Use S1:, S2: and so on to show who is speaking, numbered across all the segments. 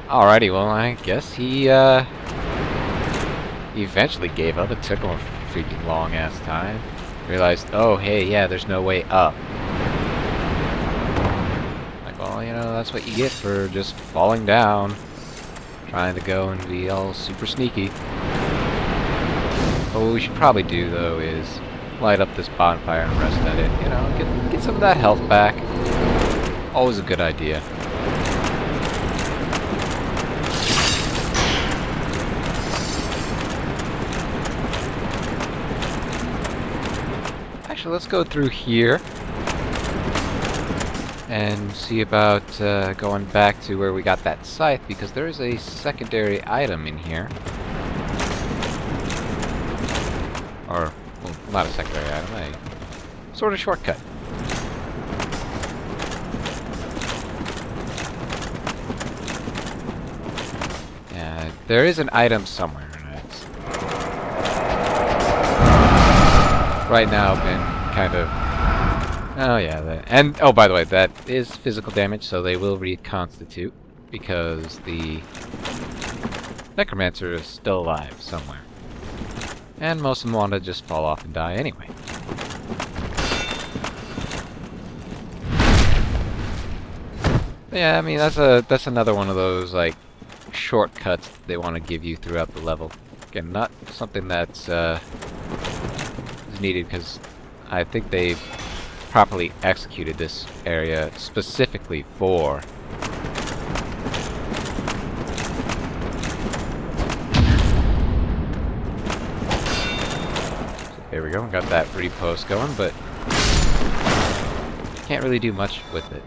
S1: Alrighty, well, I guess he eventually gave up. It took him a freaking long-ass time. Realized, oh, hey, yeah, there's no way up. Like, well, you know, that's what you get for just falling down. Trying to go and be all super sneaky. But what we should probably do, though, is light up this bonfire and rest at it. You know, get some of that health back. Always a good idea. Actually, let's go through here and see about going back to where we got that scythe, because there is a secondary item in here. Or, well, not a secondary item, a sort of shortcut. Yeah, there is an item somewhere. Right now I've been kind of... Oh yeah, and oh, by the way, that is physical damage, so they will reconstitute, because the necromancer is still alive somewhere. And most of them want to just fall off and die anyway. Yeah, I mean, that's another one of those, like, shortcuts that they want to give you throughout the level. Again, not something that's needed, because I think they properly executed this area specifically for there we go, got that repost going, but can't really do much with it.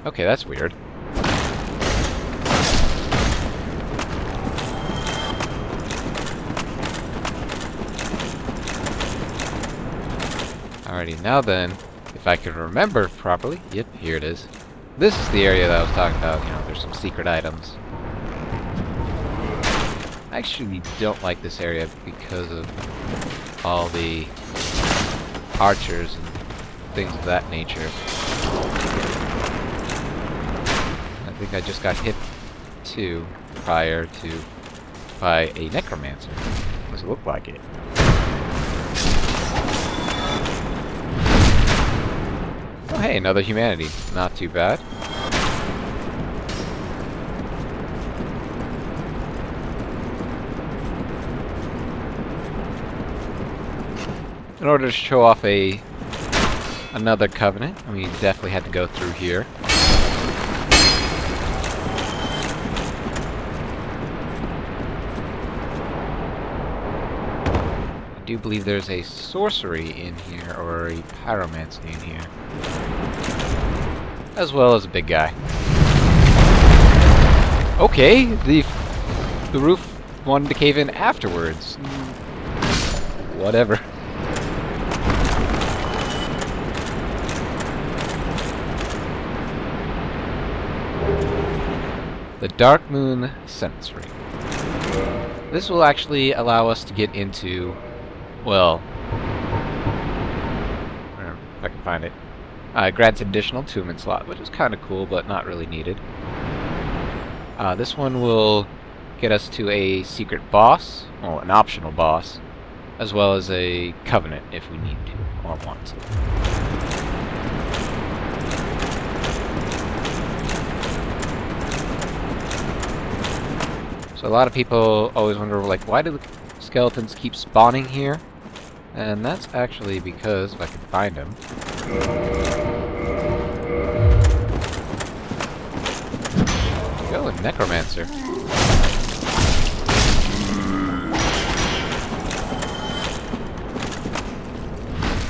S1: Okay, that's weird. Alrighty, now then, if I can remember properly, yep, here it is. This is the area that I was talking about, you know, there's some secret items. I actually don't like this area because of all the archers and things of that nature. I think I just got hit too prior to by a necromancer. Does it look like it? Oh hey, another humanity. Not too bad. In order to show off another covenant, we definitely had to go through here. I do believe there's a sorcery in here, or a pyromancy in here. As well as a big guy. Okay, the roof wanted to cave in afterwards. Whatever. The Dark Moon Sensory. This will actually allow us to get into, well, if I can find it. Grants additional 2-minute slot, which is kind of cool, but not really needed. This one will get us to a secret boss, well, an optional boss, as well as a covenant if we need to, or want to. So a lot of people always wonder, like, why do the skeletons keep spawning here? And that's actually because, if I can find them... Go, a necromancer.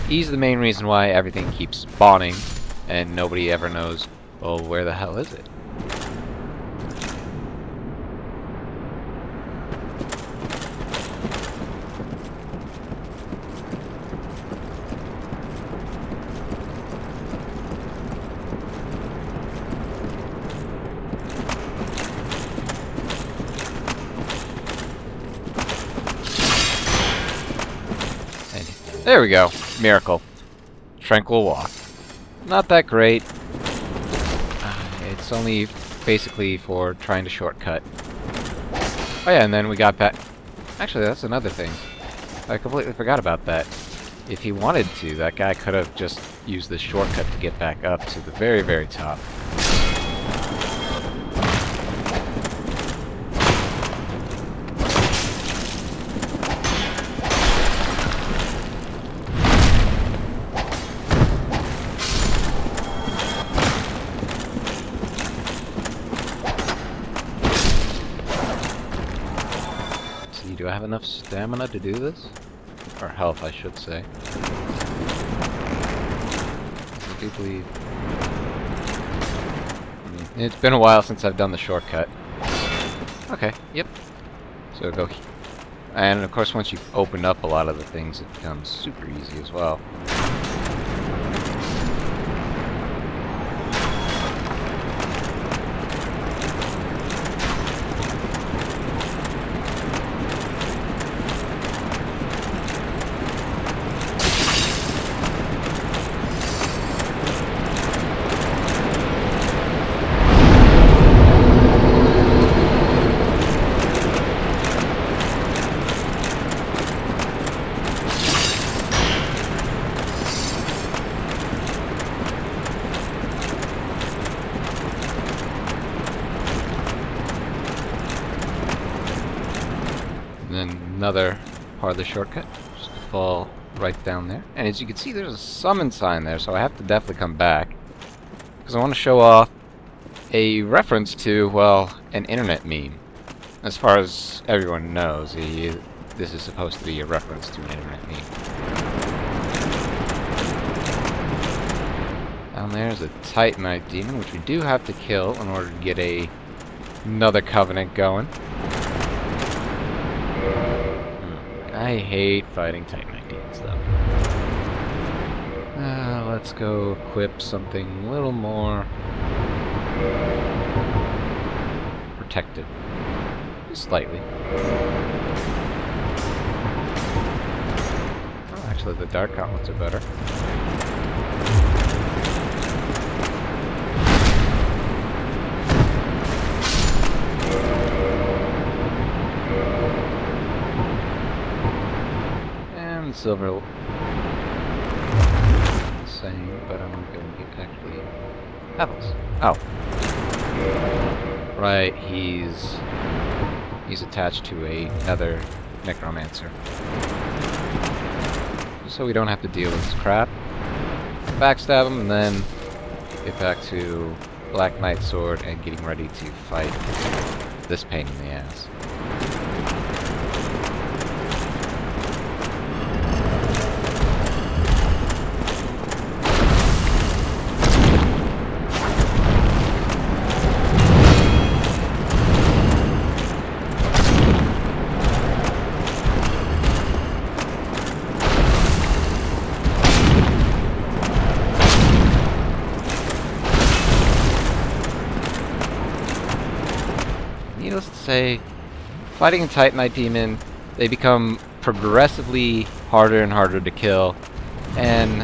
S1: He's the main reason why everything keeps spawning, and nobody ever knows, well, where the hell is it? There we go. Miracle. Tranquil walk. not that great. It's only basically for trying to shortcut. Oh yeah, and then we got back... Actually, that's another thing. I completely forgot about that. If he wanted to, that guy could have just used this shortcut to get back up to the very, very top. Do I have enough stamina to do this? Or health, I should say. I do believe... It's been a while since I've done the shortcut. Okay, yep. So go here. And of course once you've opened up a lot of the things, it becomes super easy as well. Another part of the shortcut, just to fall right down there. And as you can see, there's a summon sign there, so I have to definitely come back. Because I want to show off a reference to, well, an internet meme. As far as everyone knows, this is supposed to be a reference to an internet meme. Down there is a Titanite demon, which we do have to kill in order to get another covenant going. I hate fighting Titanite demons, though. Let's go equip something a little more protective. Just slightly. Oh, actually, the dark gauntlets are better. Silver same, but I'm going to get actually apples. Oh. Right, he's attached to another necromancer. So we don't have to deal with this crap. Backstab him and then get back to Black Knight Sword and getting ready to fight this pain in the ass. Needless to say, fighting a Titanite demon, they become progressively harder and harder to kill, and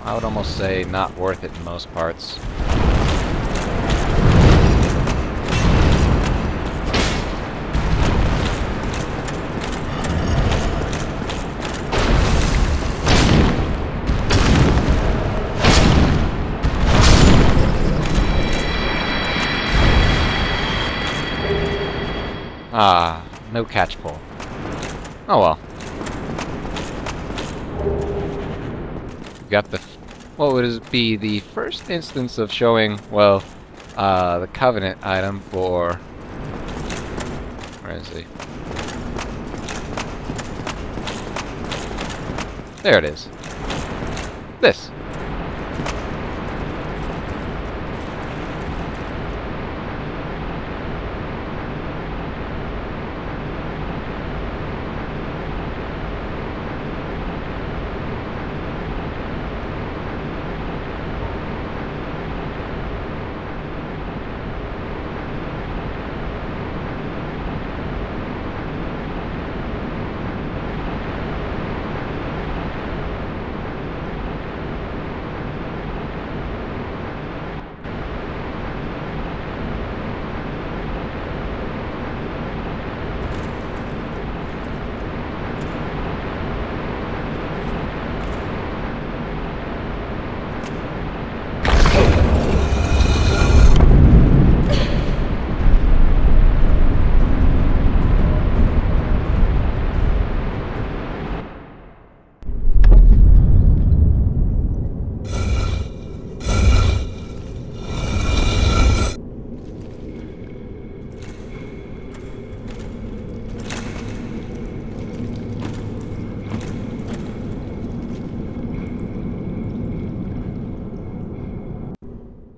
S1: I would almost say not worth it in most parts. Ah, no catch pole. Oh well. Got the... what would be the first instance of showing, well, the Covenant item for... where is he? There it is. This.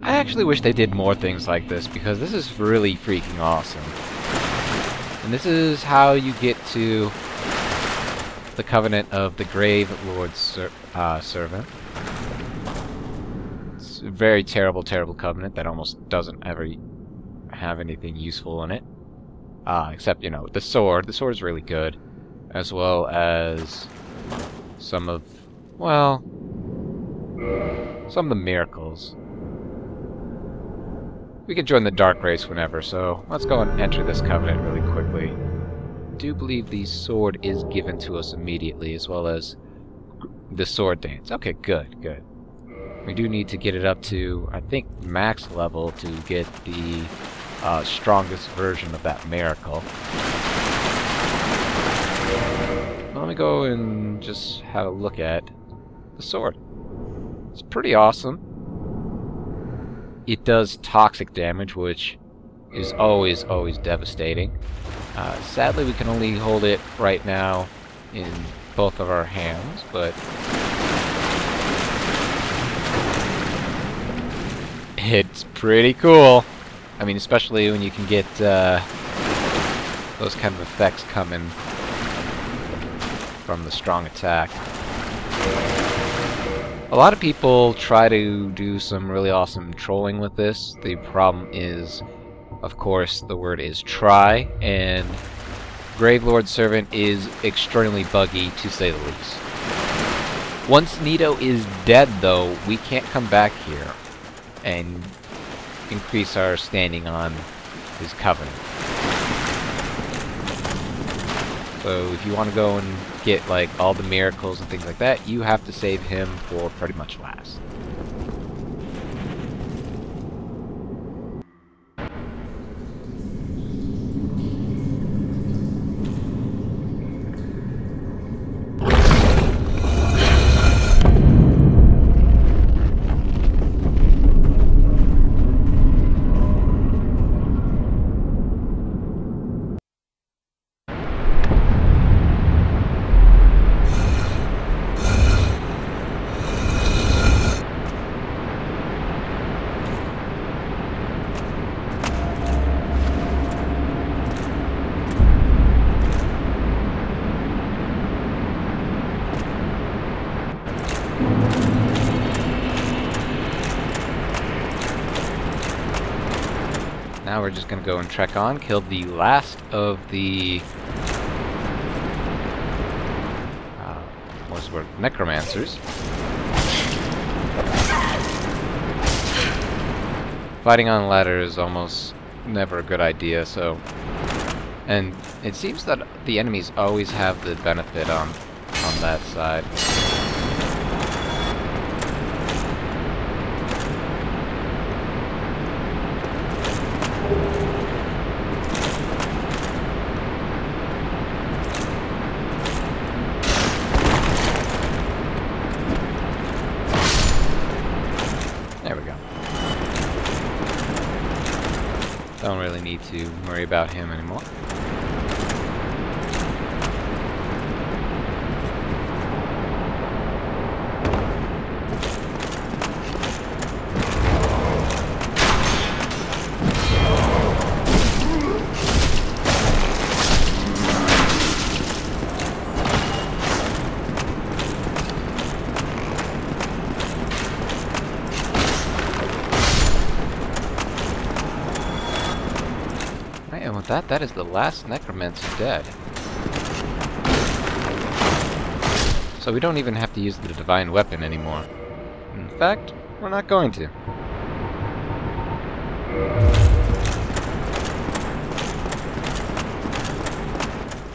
S1: I actually wish they did more things like this, because this is really freaking awesome. And this is how you get to the Covenant of the Grave Lord's Servant. It's a very terrible, terrible covenant that almost doesn't ever have anything useful in it. Except, you know, the sword. The sword is really good. As well as some of, well, some of the miracles. We can join the Dark Race whenever, so let's go and enter this covenant really quickly. I do believe the sword is given to us immediately, as well as the sword dance. Okay, good, good. We do need to get it up to, I think, max level to get the strongest version of that miracle. Well, let me go and just have a look at the sword. It's pretty awesome. It does toxic damage, which is always, always devastating. Sadly, we can only hold it right now in both of our hands, but it's pretty cool. I mean, especially when you can get those kind of effects coming from the strong attack. A lot of people try to do some really awesome trolling with this. The problem is, of course, the word is try, and Gravelord Servant is extremely buggy, to say the least. Once Nito is dead, though, we can't come back here and increase our standing on his covenant. So if you want to go and get like all the miracles and things like that, you have to save him for pretty much last. Now we're just gonna go and trek on, kill the last of the what's the word? Necromancers. Fighting on a ladder is almost never a good idea, so, and it seems that the enemies always have the benefit on that side. Don't really need to worry about him anymore. And with that, that is the last necromancer dead. So we don't even have to use the divine weapon anymore. In fact, we're not going to.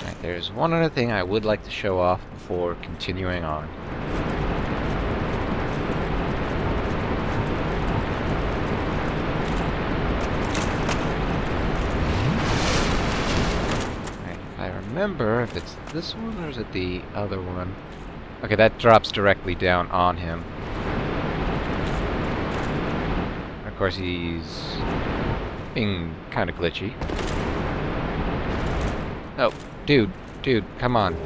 S1: Alright, there's one other thing I would like to show off before continuing on. Remember if it's this one or is it the other one. Okay, that drops directly down on him. Of course, he's being kind of glitchy. Oh, dude, come on.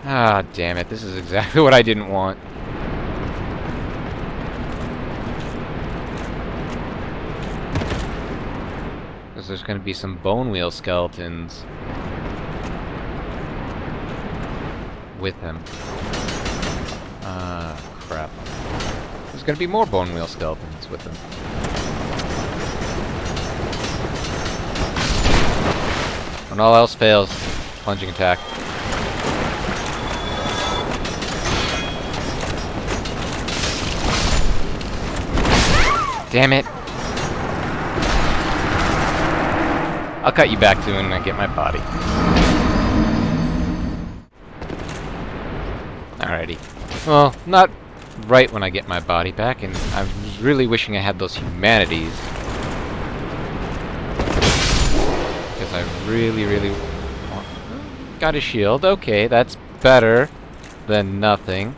S1: Ah, damn it, this is exactly what I didn't want. there's going to be some bone wheel skeletons with him. Ah, crap. There's going to be more bone wheel skeletons with him. When all else fails, plunging attack. Damn it! I'll cut you back to when I get my body. Alrighty. Well, not right when I get my body back, and I was really wishing I had those humanities. Because I really want... Got a shield. Okay, that's better than nothing,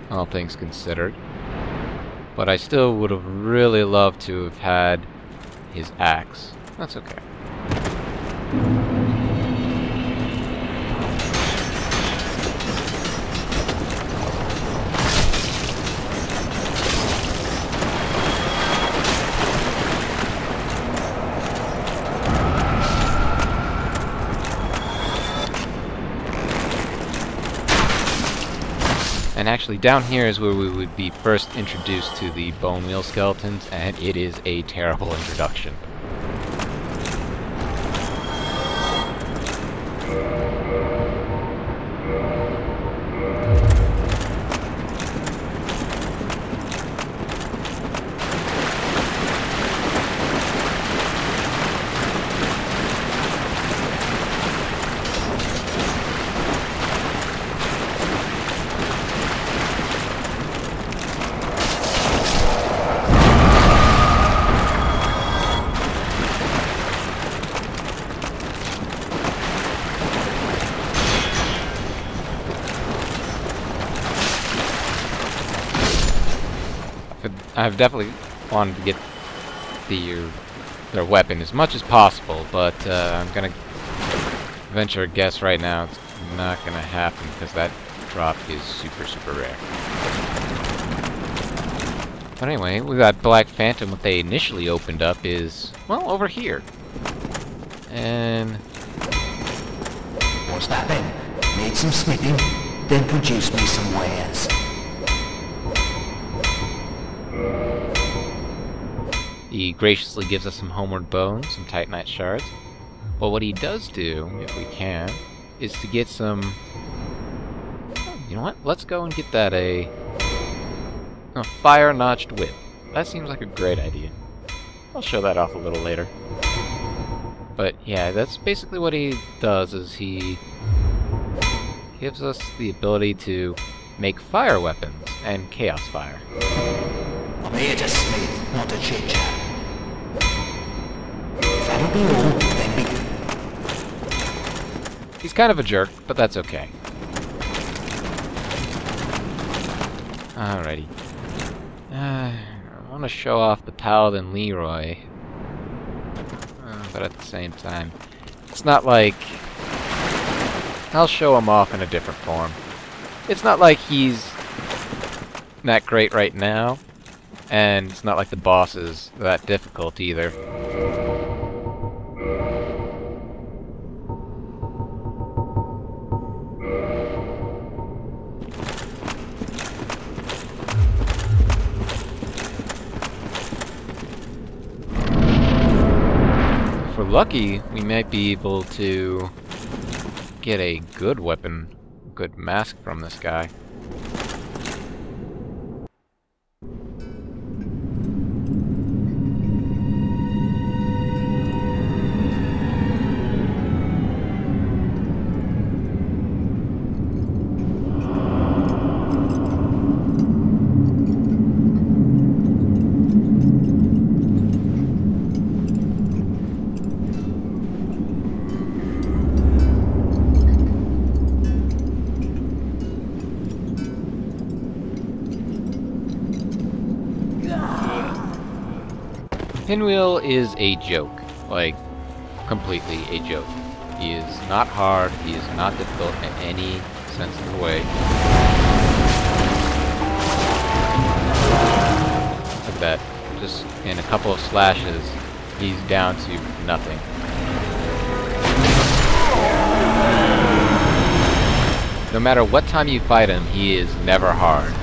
S1: all things considered. But I still would have really loved to have had his axe. That's okay. And actually, down here is where we would be first introduced to the bone wheel skeletons, and it is a terrible introduction. I've definitely wanted to get their weapon as much as possible, but I'm gonna venture a guess right now it's not gonna happen because that drop is super rare. But anyway, that Black Phantom, what they initially opened up is, well, over here. And
S2: what's that then? Need some smithing? Then produce me some wares.
S1: He graciously gives us some homeward bones, some titanite shards. But what he does do, if we can, is to get some... Oh, you know what? Let's go and get that a fire-notched whip. That seems like a great idea. I'll show that off a little later. But yeah, that's basically what he does, is he gives us the ability to make fire weapons and chaos fire.
S2: I'm here to smith, not to chit-chat. If that'll be all, then be...
S1: He's kind of a jerk, but that's okay. Alrighty. I want to show off the Paladin Leroy. But at the same time, it's not like... I'll show him off in a different form. It's not like he's that great right now, and it's not like the boss is that difficult either. If we're lucky, we might be able to get a good weapon, good mask from this guy. Pinwheel is a joke, like, completely a joke. He is not hard, he is not difficult in any sense of the way. Look at that, just in a couple of slashes, he's down to nothing. No matter what time you fight him, he is never hard.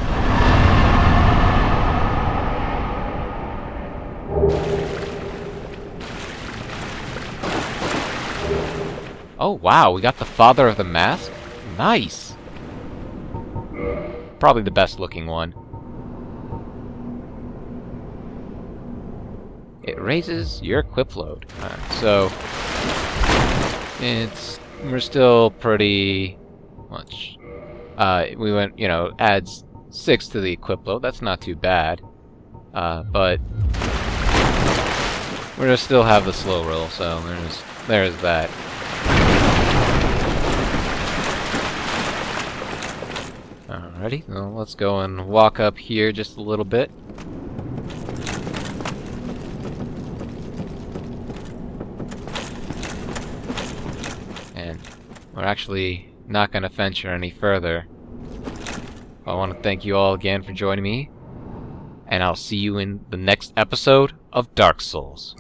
S1: Oh wow, we got the Father of the Mask? Nice! Probably the best looking one. It raises your equip load. So we're still pretty much we went, you know, adds 6 to the equip load. That's not too bad. But we're gonna still have the slow roll, so there's that. Alrighty, well, let's go and walk up here just a little bit. And we're actually not going to venture any further. I want to thank you all again for joining me, and I'll see you in the next episode of Dark Souls.